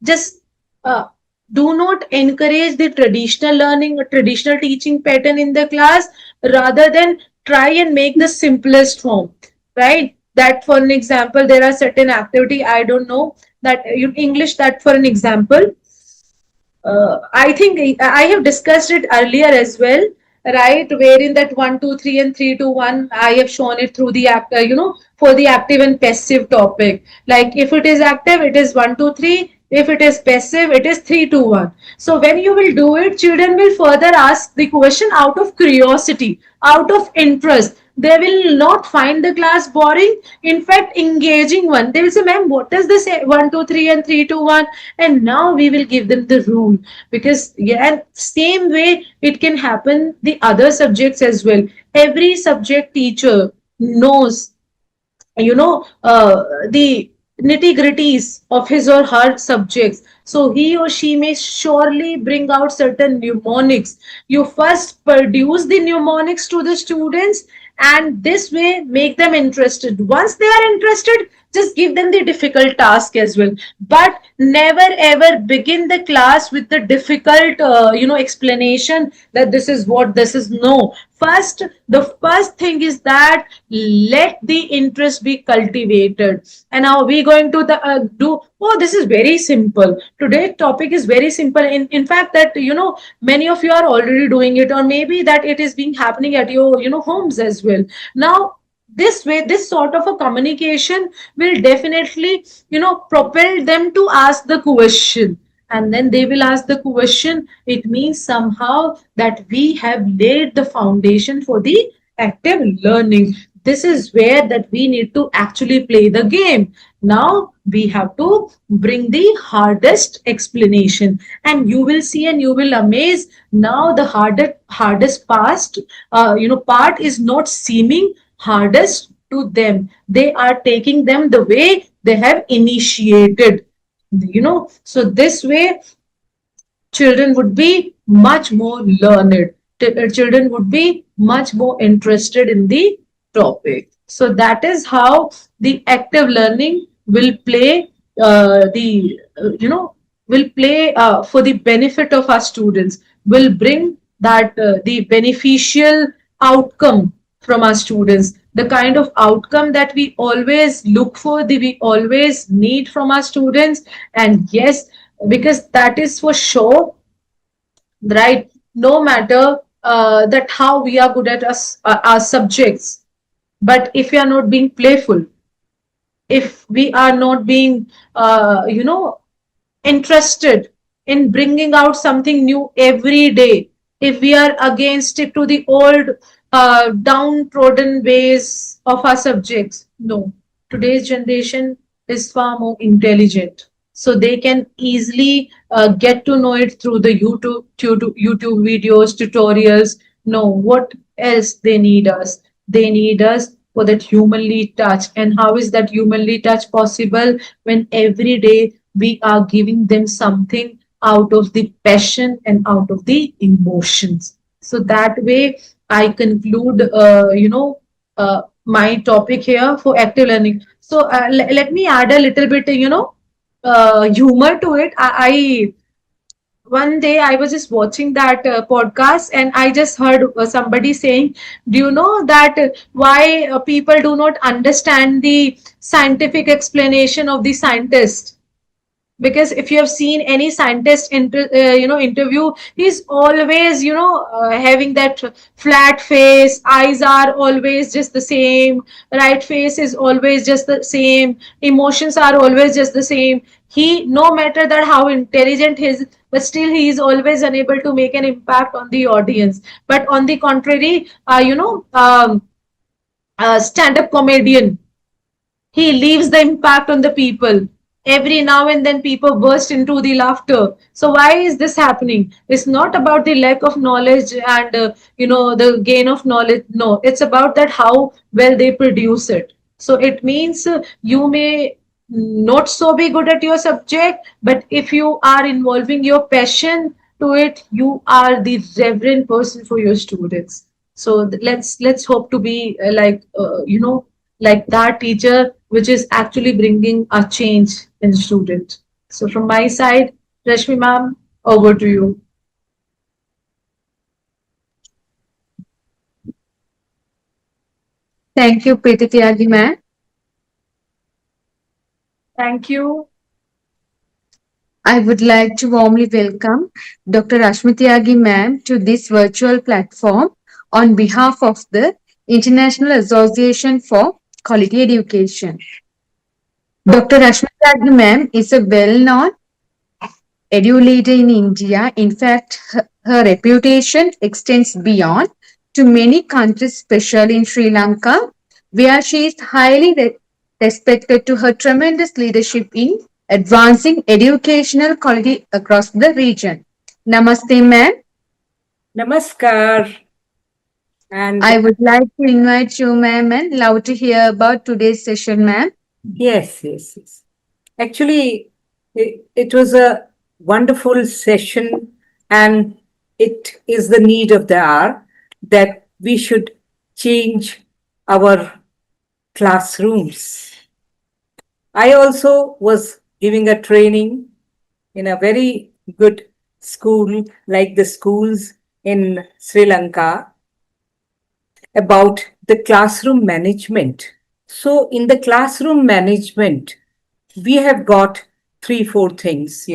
just uh, do not encourage the traditional learning or traditional teaching pattern in the class, rather than try and make the simplest form, right? That for an example, there are certain activity, I don't know, that English, that for an example, I think I have discussed it earlier as well, right? Wherein that 1, 2, 3 and 3, 2, 1, I have shown it through the act, for the active and passive topic. Like if it is active, it is 1, 2, 3. If it is passive, it is 3, 2, 1. So when you will do it, children will further ask the question out of curiosity, out of interest. They will not find the class boring. In fact, engaging one. They will say, "Ma'am, what does this say? 1, 2, 3 and 3, 2, 1?" And now we will give them the rule, because yeah, and same way it can happen the other subjects as well. Every subject teacher knows, the nitty gritties of his or her subjects, so he or she may surely bring out certain mnemonics. You first produce the mnemonics to the students, and this way make them interested. Once they are interested, just give them the difficult task as well, but never ever begin the class with the difficult explanation that this is what this is. No, first, the first thing is that let the interest be cultivated. And now we going to the do, oh, this is very simple, today's topic is very simple. In fact, that many of you are already doing it, or maybe that it is being happening at your homes as well. Now this way, this sort of a communication will definitely propel them to ask the question, and then they will ask the question. It means somehow that we have laid the foundation for the active learning. This is where that we need to actually play the game. Now we have to bring the hardest explanation, and you will see and you will amaze. Now the hardest part is not seeming hardest to them. They are taking them the way they have initiated, so this way children would be much more learned. Children would be much more interested in the topic. So that is how the active learning will play, the will play for the benefit of our students, will bring that the beneficial outcome from our students, the kind of outcome that we always look for, the we always need from our students. And yes, because that is for sure, right? No matter that how we are good at us our subjects, but if you are not being playful, if we are not being, interested in bringing out something new every day, if we are against it to the old downtrodden ways of our subjects, no. Today's generation is far more intelligent. So they can easily get to know it through the YouTube videos, tutorials. No, what else they need us? They need us for that humanly touch. And how is that humanly touch possible? When every day we are giving them something out of the passion and out of the emotions. So that way, I conclude, my topic here for active learning. So let me add a little bit, humor to it. I one day I was just watching that podcast, and I just heard somebody saying, do you know that why people do not understand the scientific explanation of the scientist? Because if you have seen any scientist interview, he's always having that flat face, eyes are always just the same, right face is always just the same, emotions are always just the same. He, no matter that how intelligent he is, but still he is always unable to make an impact on the audience. But on the contrary, stand-up comedian, he leaves the impact on the people. Every now and then people burst into the laughter. So why is this happening? It's not about the lack of knowledge and the gain of knowledge. No, it's about that how well they produce it. So it means you may not so be good at your subject, but if you are involving your passion to it, you are the reverend person for your students. So let's hope to be like that teacher which is actually bringing a change in student. So from my side, Rashmi ma'am, over to you. Thank you, Preeti Tyagi ma'am. Thank you. I would like to warmly welcome Dr. Rashmi Tyagi ma'am to this virtual platform on behalf of the International Association for Quality Education. Dr. Rashmi Tyagi ma'am is a well-known edu leader in India. In fact, her reputation extends beyond to many countries, especially in Sri Lanka, where she is highly respected to her tremendous leadership in advancing educational quality across the region. Namaste, ma'am. Namaskar. And I would like to invite you, ma'am, and love to hear about today's session, ma'am. yes. Actually, it was a wonderful session, and it is the need of the hour that we should change our classrooms. I also was giving a training in a very good school, like the schools in Sri Lanka, about the classroom management. So, in the classroom management, we have got 3, 4 things.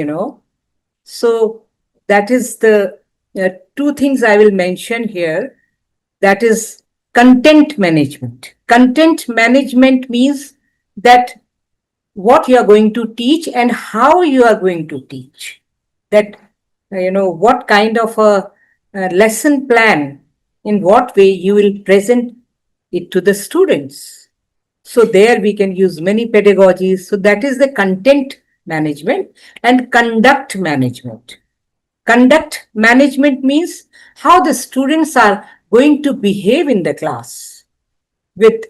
So, that is the two things I will mention here. That is content management. Content management means that what you are going to teach and how you are going to teach. That, what kind of a lesson plan, in what way you will present it to the students. So there we can use many pedagogies. So that is the content management. And conduct management. Conduct management means how the students are going to behave in the class with,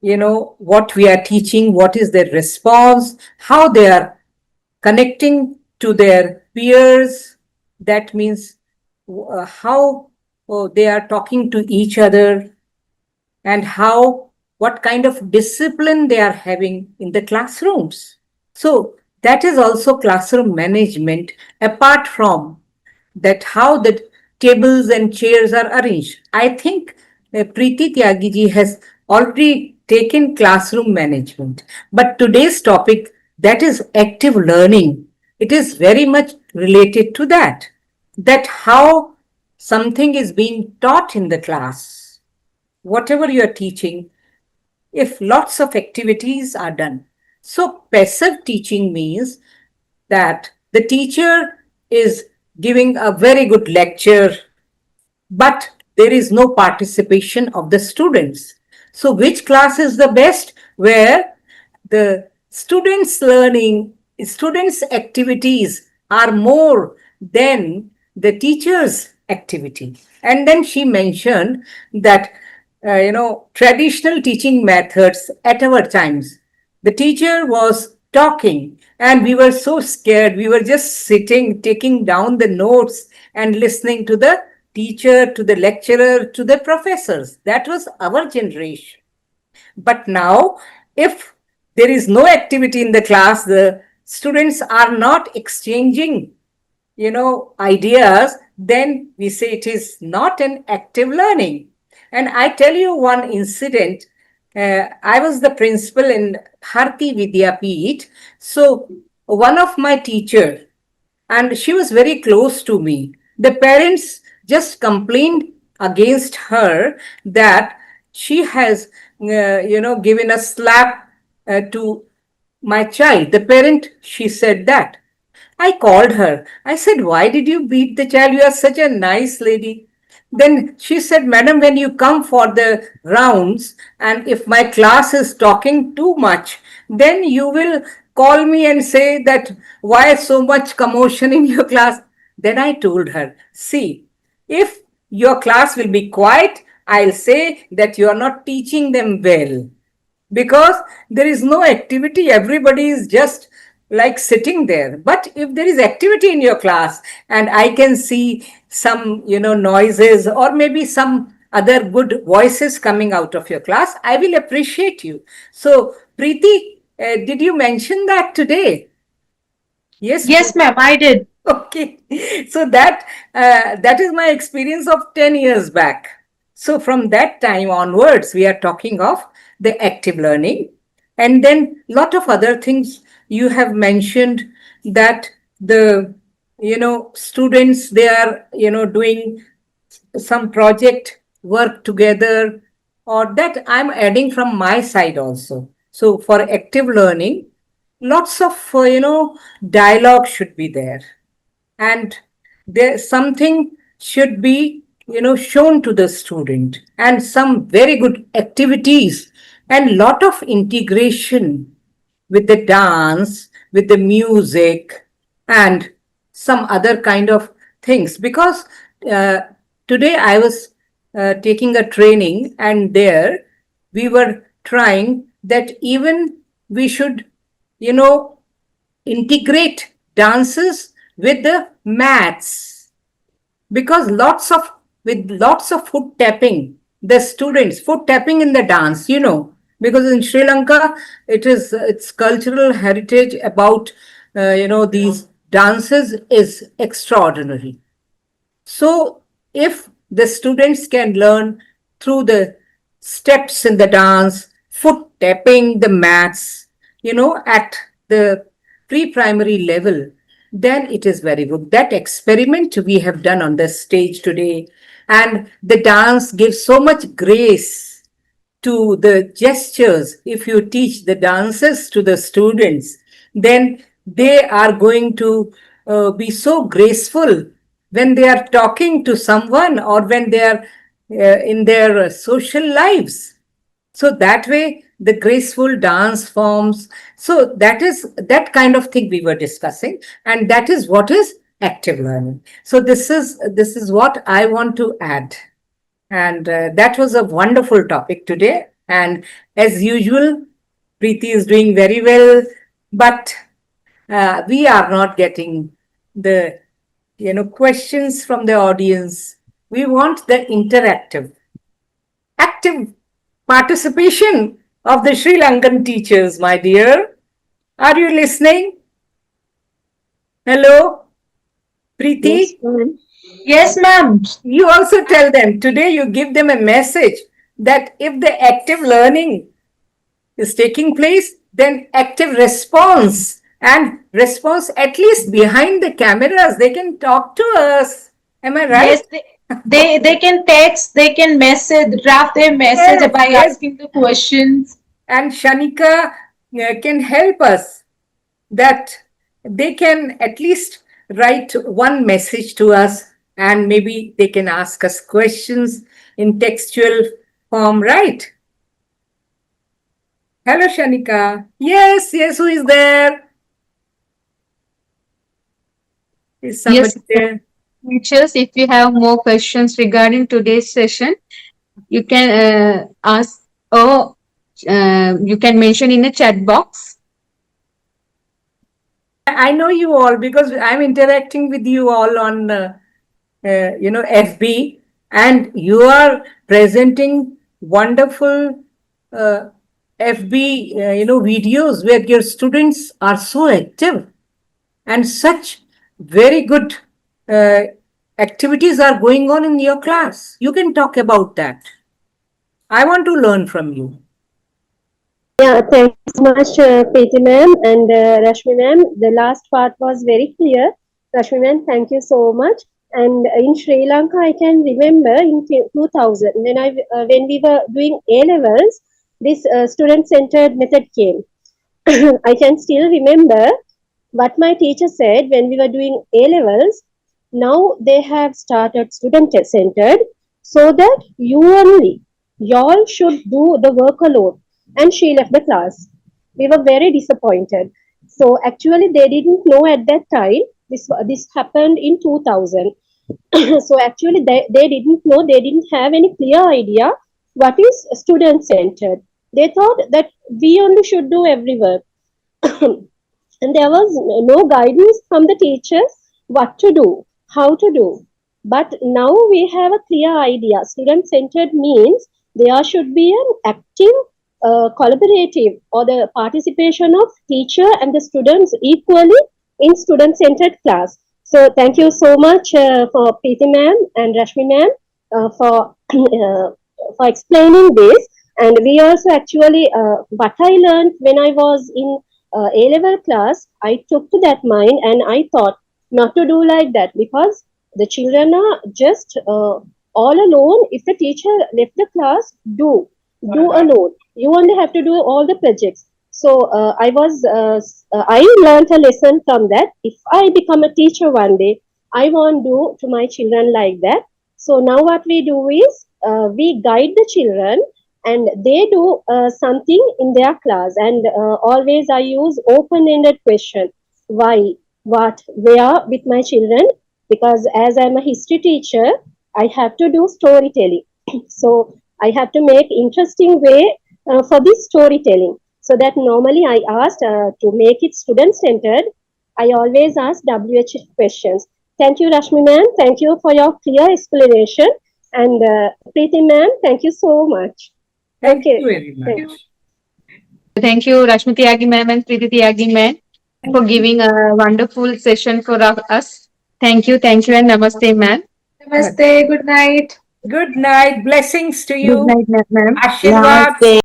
what we are teaching, what is their response, how they are connecting to their peers. That means how they are talking to each other, and what kind of discipline they are having in the classrooms. So that is also classroom management, apart from that how the tables and chairs are arranged. I think Preeti Tyagiji has already taken classroom management. But today's topic, that is active learning, it is very much related to that. That how something is being taught in the class, whatever you are teaching, if lots of activities are done, So passive teaching means that the teacher is giving a very good lecture, but there is no participation of the students. So, which class is the best? Where the students' activities are more than the teacher's activity. And then she mentioned that, traditional teaching methods at our times, the teacher was talking and we were so scared. We were just sitting, taking down the notes and listening to the teacher, to the lecturer, to the professors. That was our generation. But now, if there is no activity in the class, the students are not exchanging, ideas, then we say it is not an active learning. And I tell you one incident. I was the principal in Bharti Vidyapeeth. So one of my teacher, and she was very close to me. The parents just complained against her that she has, given a slap to my child. The parent, she said that. I called her. I said, "Why did you beat the child? You are such a nice lady." Then she said, "Madam, when you come for the rounds, and if my class is talking too much, then you will call me and say that why so much commotion in your class." Then I told her, "See, if your class will be quiet, I'll say that you are not teaching them well, because there is no activity. Everybody is just like sitting there. But if there is activity in your class and I can see some noises or maybe some other good voices coming out of your class, I will appreciate you." So Preeti, did you mention that today? Yes, Yes, Preeti. ma'am, I did. Okay, so that is my experience of 10 years back. So from that time onwards, we are talking of the active learning, and then lot of other things you have mentioned, that the students, they are doing some project work together, or that I'm adding from my side also. So for active learning, lots of dialogue should be there, and there something should be shown to the student, and some very good activities, and lot of integration with the dance, with the music, and some other kind of things. Because uh, today I was taking a training, and there we were trying that even we should you know integrate dances with the maths, because lots of foot tapping, the students foot tapping in the dance, because in Sri Lanka it's cultural heritage about these dances is extraordinary. So, if the students can learn through the steps in the dance, foot tapping, the maths, at the pre primary level, then it is very good. That experiment we have done on the stage today, and the dance gives so much grace to the gestures. If you teach the dances to the students, then they are going to be so graceful when they are talking to someone, or when they are in their social lives. So that way the graceful dance forms. So that is that kind of thing we were discussing, and that is what is active learning. So this is what I want to add. And that was a wonderful topic today. And as usual, Preeti is doing very well, but we are not getting the questions from the audience. We want the interactive, active participation of the Sri Lankan teachers, my dear. Are you listening? Hello, Yes, Preeti? ma'am. Yes, ma'am. You also tell them today, you give them a message that if the active learning is taking place, then active response, and response at least behind the cameras, they can talk to us. Am I right? Yes, they can text, they can message, draft their message Yes, by yes. asking the questions. And Shanika, can help us, that they can at least write one message to us, and maybe they can ask us questions in textual form, right? Hello, Shanika. Yes, yes, who is there? Is somebody Yes, there? teachers, if you have more questions regarding today's session, you can ask, or you can mention in the chat box. I know you all because I'm interacting with you all on, FB, and you are presenting wonderful uh, FB, videos where your students are so active, and such very good uh, activities are going on in your class. You can talk about that. I want to learn from you. Yeah, thank you so much, Preeti ma'am and Rashmi ma'am. The last part was very clear. Rashmi ma'am, thank you so much. And in Sri Lanka, I can remember in 2000 when we were doing A levels, this student-centered method came. I can still remember what my teacher said when we were doing A levels. Now they have started student-centered, so that y'all should do the work alone. And she left the class. We were very disappointed. So actually, they didn't know at that time. This happened in 2000. So actually, they didn't know. They didn't have any clear idea what is student centered. They thought that we only should do every work. And there was no guidance from the teachers what to do, how to do. But now we have a clear idea. Student centered means there should be an active, collaborative, or the participation of teacher and the students equally in student centered class. So thank you so much for Preeti ma'am and Rashmi ma'am for explaining this. And we also actually, what I learned when I was in A level class, I took to that mind and I thought not to do like that, because the children are just all alone. If the teacher left the class, do alone. You only have to do all the projects. So I learned a lesson from that. If I become a teacher one day, I won't do to my children like that. So now what we do is we guide the children, and they do something in their class, and always I use open ended question: why, what, where, with my children, because as I'm a history teacher, I have to do storytelling. So I have to make interesting way for this storytelling. So that normally I asked to make it student centered, I always ask WH questions. Thank you, Rashmi ma'am. Thank you for your clear explanation. And Preeti ma'am, thank you so much. Thank Okay. you very much. Thank Thank you, Rashmi Tyagi ma'am and Preeti Tyagi ma'am, for giving a wonderful session for us. Thank you, and namaste, ma'am. Namaste. Good night. Good night. Blessings to Good you. night, ma'am. Ashirwad.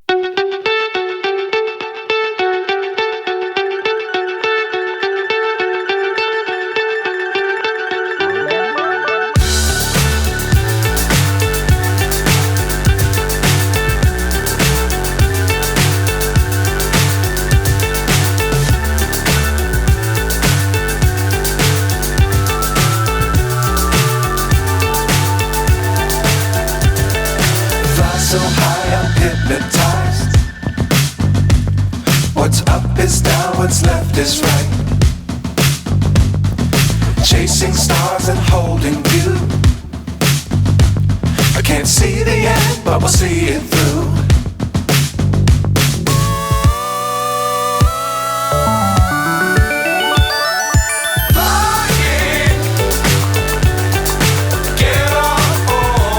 Fly so high, I'm hypnotized. What's up is down, what's left is right. Chasing stars and holding you. I can't see the end, but we'll see it through.